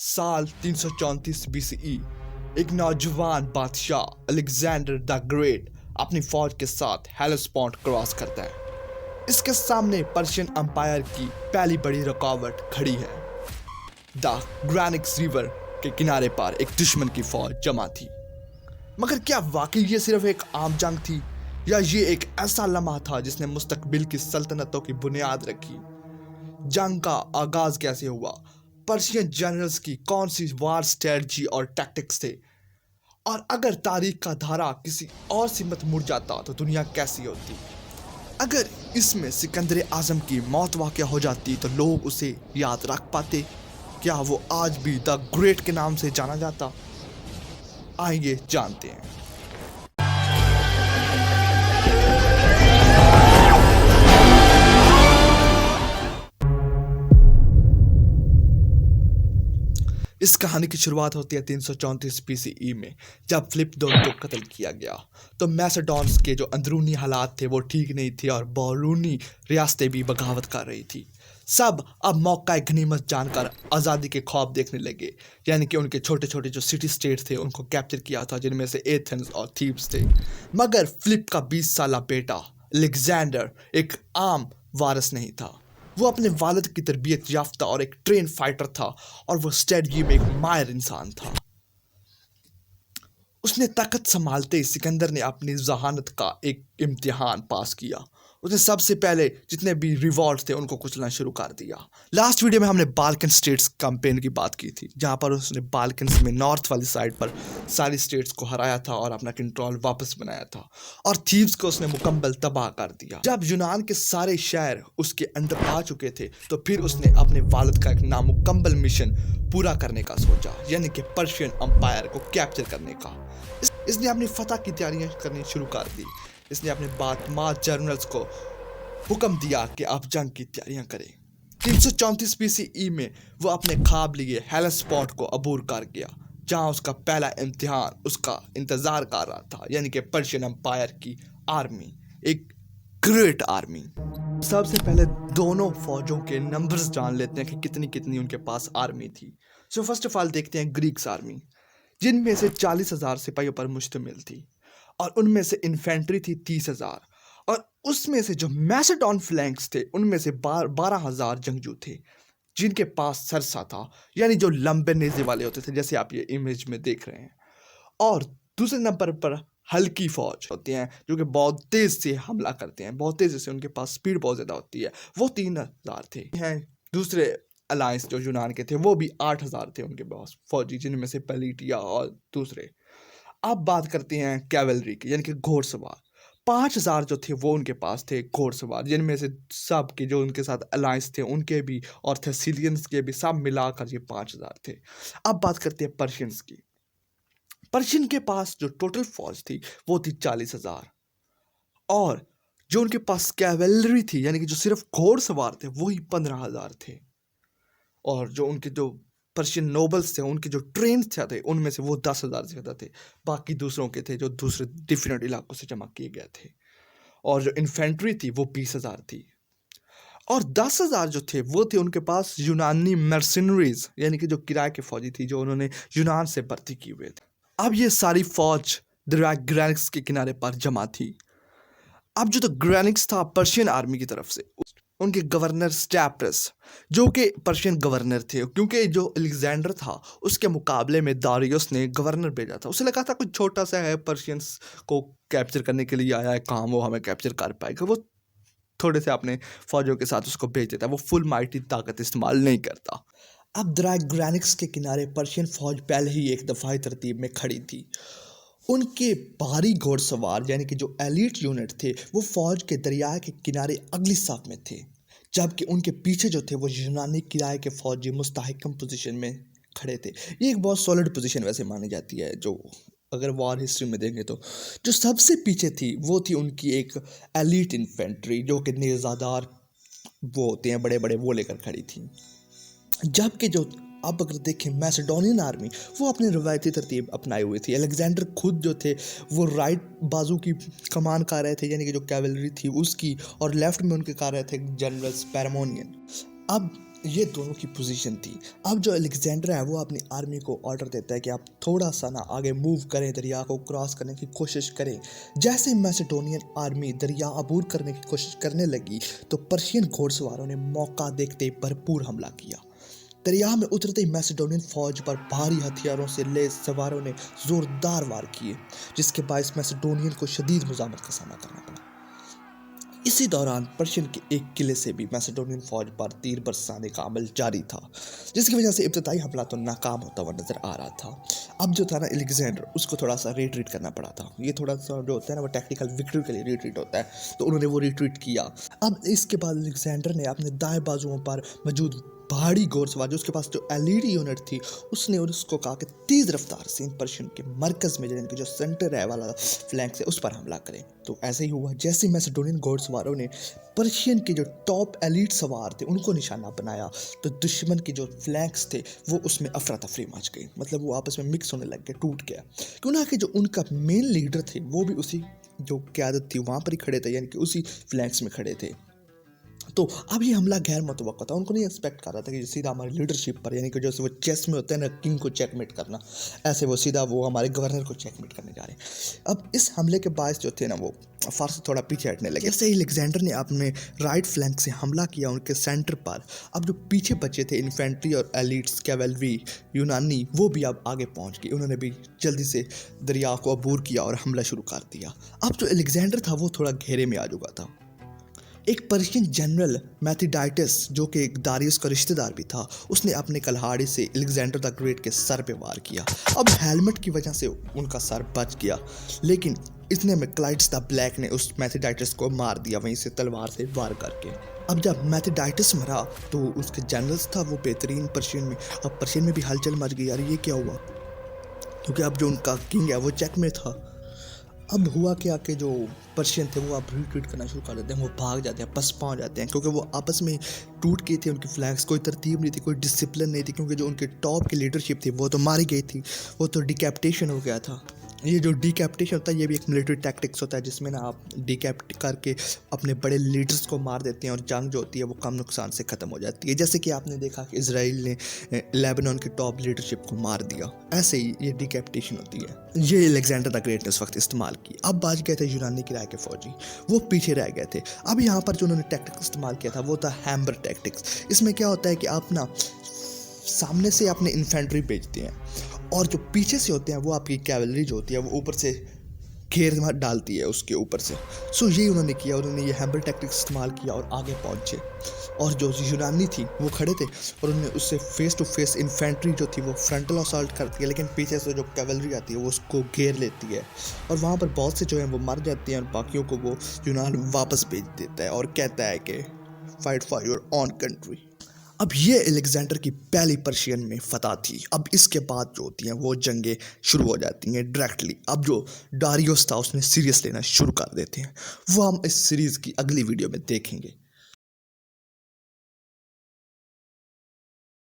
साल 334 BCE एक नौजवान बादशाह अलेक्जेंडर द ग्रेट अपनी फौज के साथ हेलेस्पोंट क्रॉस करता है। इसके सामने पर्शियन अंपायर की पहली बड़ी रुकावट खड़ी है। द ग्रैनिक्स रिवर के किनारे पर एक दुश्मन की फौज जमा थी। मगर क्या वाकई ये सिर्फ एक आम जंग थी, या ये एक ऐसा लम्हा था जिसने मुस्तकबिल की सल्तनतों की बुनियाद रखी? जंग का आगाज कैसे हुआ? पर्शियन जनरल्स की कौन सी वार स्ट्रेटजी और टैक्टिक्स थे? और अगर तारीख का धारा किसी और से मत मुड़ जाता तो दुनिया कैसी होती? अगर इसमें सिकंदर आजम की मौत वाक़या हो जाती तो लोग उसे याद रख पाते? क्या वो आज भी द ग्रेट के नाम से जाना जाता? आइए जानते हैं। इस कहानी की शुरुआत होती है 334 BCE में, जब फिलिप्पीडोन को कत्ल किया गया। तो मैसेडोन्स के जो अंदरूनी हालात थे वो ठीक नहीं थे और बैरूनी रियासतें भी बगावत कर रही थी। सब अब मौका गनीमत जानकर आज़ादी के ख्वाब देखने लगे, यानी कि उनके छोटे छोटे जो सिटी स्टेट्स थे उनको कैप्चर किया था, जिनमें से एथेंस और थीब्स थे। मगर फिलिप का 20 साला बेटा अलेक्जेंडर एक आम वारिस नहीं था। वो अपने वालिद की तरबियत याफ्ता और एक ट्रेन फाइटर था, और वो स्ट्रेटजी में एक माहिर इंसान था। उसने ताकत संभालते ही सिकंदर ने अपनी जहानत का एक इम्तिहान पास किया। उसने सबसे पहले जितने भी रिवॉल्ट्स थे उनको कुचलना शुरू कर दिया। लास्ट वीडियो में हमने बाल्कन स्टेट्स कैंपेन की बात की थी, जहां पर उसने बाल्कन्स में नॉर्थ वाली साइड पर सारी स्टेट्स को हराया था और अपना कंट्रोल वापस बनाया था, और थीव्स को उसने मुकम्मल तबाह कर दिया। जब यूनान के सारे शहर उसके अंडर आ चुके थे तो फिर उसने अपने वालिद का एक नामुकम्मल मिशन पूरा करने का सोचा, यानी कि पर्शियन अंपायर को कैप्चर करने का। इसने अपनी फतह की तैयारियां करनी शुरू कर दी। इसने अपने बातमाद जर्नल्स को हुक्म दिया कि आप जंग की तैयारियां करें। 334 BCE में वो अपने ख्वाब लिए हेलेस्पोंट को अबूर कर गया, जहां उसका पहला इम्तिहान उसका इंतजार कर रहा था, यानी कि पर्शियन अंपायर की आर्मी, एक ग्रेट आर्मी। सबसे पहले दोनों फौजों के नंबर्स जान लेते हैं कि कितनी कितनी उनके पास आर्मी थी। सो फर्स्ट ऑफ ऑल देखते हैं ग्रीक्स आर्मी, जिनमें से 40,000 सिपाहियों पर मुश्तमिल थी, और उनमें से इन्फेंट्री थी 30,000, और उसमें से जो मैसेडोन फ्लैंक्स थे उनमें से 12,000 जंगजू थे, जिनके पास सरसा था, यानी जो लंबे नेज़े वाले होते थे, जैसे आप ये इमेज में देख रहे हैं। और दूसरे नंबर पर हल्की फौज होती हैं, जो कि बहुत तेज से हमला करते हैं, बहुत तेजी से, उनके पास स्पीड बहुत ज़्यादा होती है। वो 3,000 थे। हैं दूसरे अलायंस जो यूनान के थे वो भी 8,000 थे उनके पास फौजी, जिनमें से पलीटिया और दूसरे। अब बात करते हैं कैवलरी की, यानी कि घोड़सवार। 5,000 जो थे वो उनके पास थे घोड़सवार, जिनमें से सब के जो उनके साथ अलायंस थे उनके भी और थेसिलियंस के भी, सब मिलाकर ये 5,000 थे। अब बात करते हैं पर्शियंस की। पर्शियन के पास जो टोटल फौज थी वो थी 40,000, और जो उनके पास कैवलरी थी, यानी कि जो सिर्फ घोड़सवार थे, वही 15,000 थे। और जो उनके जो पर्शियन नोबल्स थे, उनके जो ट्रेन थे, उनमें से वो 10,000 से ज़्यादा थे। बाकी दूसरों के थे जो दूसरे डिफरेंट इलाकों से जमा किए गए थे। और जो इन्फेंट्री थी वो 20,000 थी, और 10,000 जो थे वो थे उनके पास यूनानी मर्सिनरीज, यानी कि जो किराए के फौजी थी, जो उन्होंने यूनान से भर्ती किए हुए थे। अब ये सारी फौज ग्रैनिक्स के किनारे पर जमा थी। अब जो तो ग्रैनिक्स था पर्शियन आर्मी की तरफ से, उनके गवर्नर स्टैप्रस, जो कि पर्शियन गवर्नर थे, क्योंकि जो अलेक्जेंडर था उसके मुकाबले में दारियस ने गवर्नर भेजा था। उसे लगा था कुछ छोटा सा है, पर्शियंस को कैप्चर करने के लिए आया है, कहाँ वो हमें कैप्चर कर पाएगा। वो थोड़े से अपने फौजों के साथ उसको भेज देता, वो फुल माइटी ताकत इस्तेमाल नहीं करता। अब ग्रैनिक्स के किनारे पर्शियन फौज पहले ही एक दफाई तरतीब में खड़ी थी। उनके भारी घोड़सवार, यानी कि जो एलीट यूनिट थे, वो फौज के दरिया के किनारे अगली साफ में थे, जबकि उनके पीछे जो थे वो यूनानी किराए के फौजी मुस्तहकम पोजीशन में खड़े थे। ये एक बहुत सॉलिड पोजीशन वैसे मानी जाती है, जो अगर वॉर हिस्ट्री में देखें तो। जो सबसे पीछे थी वो थी उनकी एक एलीट इन्फेंट्री, जो कि नेज़ादार वो होते हैं बड़े बड़े, वो लेकर खड़ी थी। जबकि जो अब अगर देखें मैसेडोनियन आर्मी, वो अपनी रवायती तरतीब अपनाई हुई थी। अलेक्जेंडर खुद जो थे वो राइट बाजू की कमान कर रहे थे, यानी कि जो कैवलरी थी उसकी, और लेफ्ट में उनके कर रहे थे जनरल पैरामोनियन। अब ये दोनों की पोजीशन थी। अब जो अलेक्जेंडर है वो अपनी आर्मी को ऑर्डर देता है कि आप थोड़ा सा ना आगे मूव करें, दरिया को क्रॉस करने की कोशिश करें। जैसे ही मैसेडोनियन आर्मी दरिया अबूर करने की कोशिश करने लगी तो पर्शियन घोड़सवारों ने मौका देखते ही भरपूर हमला किया। दरिया में उतरते ही मैसेडोनियन फौज पर भारी हथियारों से लैस सवारों ने जोरदार वार किए, जिसके बायस मैसेडोनियन को शदीद मुजामत का सामना करना पड़ा। इसी दौरान पर्शियन के एक किले से भी मैसेडोनियन फौज पर तीर बरसाने का अमल जारी था, जिसकी वजह से इब्तदाई हमला तो नाकाम होता हुआ नजर आ रहा था। अब जो था ना अलेक्जेंडर, उसको थोड़ा सा रिट्रीट करना पड़ा था। ये थोड़ा सा जो होता है ना वो टेक्निकल विक्ट्री के लिए रिट्रीट होता है, तो उन्होंने वो रिट्रीट किया। अब इसके बाद अलेक्जेंडर ने अपने दाएं बाजुओं पर मौजूद भारी घोड़सवार जो उसके पास जो एलईडी यूनिट थी, उसने उसको कहा कि तेज रफ्तार से इन पर्शियन के मरकज में यानी कि जो सेंटर है वाला फ्लैंक से उस पर हमला करें। तो ऐसे ही हुआ। जैसे मैसेडोनियन घोड़सवारों ने पर्शियन के जो टॉप एलीट सवार थे उनको निशाना बनाया, तो दुश्मन के जो फ्लैंक्स थे वो उसमें अफरा तफरी मच गई। मतलब वो आपस में मिक्स होने लग गए, टूट गया। क्यों ना कि जो उनका मेन लीडर थे वो भी उसी जो क्यादत थी वहाँ पर ही खड़े थे, यानी कि उसी फ्लैंक्स में खड़े थे। तो अब ये हमला गैर मुतवक्का था। उनको नहीं एक्सपेक्ट कर रहा था कि सीधा हमारी लीडरशिप पर, यानी कि जैसे वो चेस में होता है ना किंग को चेकमेट करना, ऐसे वो सीधा वो हमारे गवर्नर को चेकमेट करने जा रहे हैं। अब इस हमले के बायस जो थे ना वो फारस थोड़ा पीछे हटने लगे। जैसे ही अलेक्जेंडर ने अपने राइट फ्लैंक से हमला किया उनके सेंटर पर, अब जो पीछे बचे थे इन्फेंट्री और एलिट्स कैवेलरी यूनानी, वो भी अब आगे पहुंच गए। उन्होंने भी जल्दी से दरिया को अबूर किया और हमला शुरू कर दिया। अब जो अलेक्जेंडर था वो थोड़ा घेरे में आ चुका था। एक पर्शियन जनरल मैथिडाइटस जो कि एक दारियस का रिश्तेदार भी था, उसने अपने कल्हाड़ी से अलेक्जेंडर द ग्रेट के सर पे वार किया। अब हेलमेट की वजह से उनका सर बच गया, लेकिन इतने में क्लाइड्स द ब्लैक ने उस मैथिडाइटस को मार दिया वहीं से तलवार से वार करके। अब जब मैथिडाइटस मरा तो उसके जनरल्स था वो बेहतरीन पर्शियन में, अब पर्शियन में भी हलचल मच गई। यार ये क्या हुआ, क्योंकि अब जो उनका किंग है वो चेक में था। अब हुआ क्या कि जो पर्शियन थे वो अब रिट्रीट करना शुरू कर देते हैं, वो भाग जाते हैं, पसपा हो जाते हैं, क्योंकि वो आपस में टूट गई थी उनकी फ्लैग्स। कोई तरतीब नहीं थी, कोई डिसिप्लिन नहीं थी, क्योंकि जो उनके टॉप की लीडरशिप थी वो तो मारी गई थी, वो तो डिकैपिटेशन हो गया था। ये जो डिकैपिटेशन होता है ये भी एक मिलिट्री टैक्टिक्स होता है, जिसमें ना आप डिकैपिट करके अपने बड़े लीडर्स को मार देते हैं और जंग जो होती है वो कम नुकसान से ख़त्म हो जाती है। जैसे कि आपने देखा कि इजराइल ने लेबनान के टॉप लीडरशिप को मार दिया, ऐसे ही ये डिकैपिटेशन होती है। ये अलेक्जेंडर द ग्रेट ने उस वक्त इस्तेमाल की। अब बाज गए थे यूनानी किराए के फौजी, वो पीछे रह गए थे। अब यहाँ पर जो उन्होंने टैक्टिक्स इस्तेमाल किया था वो था हैम्बर टैक्टिक्स। इसमें क्या होता है कि आप ना सामने से अपने इन्फेंट्री भेजते हैं और जो पीछे से होते हैं वो आपकी कैवलरी जो होती है वो ऊपर से घेर डालती है उसके ऊपर से। सो यही उन्होंने किया, उन्होंने ये हैम्बर टैक्टिक्स इस्तेमाल किया और आगे पहुंचे। और जो यूनानी थी वो खड़े थे और उन्होंने उससे फेस टू फेस इन्फेंट्री जो थी वो फ्रंटल असॉल्ट करती है, लेकिन पीछे से जो कैवलरी आती है वो उसको घेर लेती है और वहाँ पर बहुत से जो हैं वो मर जाते हैं और बाकियों को वो यूनान वापस भेज देता है और कहता है कि fight for your own country. अब ये अलेक्जेंडर की पहली पर्शियन में फतह थी। अब इसके बाद जो होती हैं वो जंगें शुरू हो जाती हैं डायरेक्टली। अब जो डारियोस था उसने सीरियस लेना शुरू कर देते हैं, वो हम इस सीरीज़ की अगली वीडियो में देखेंगे।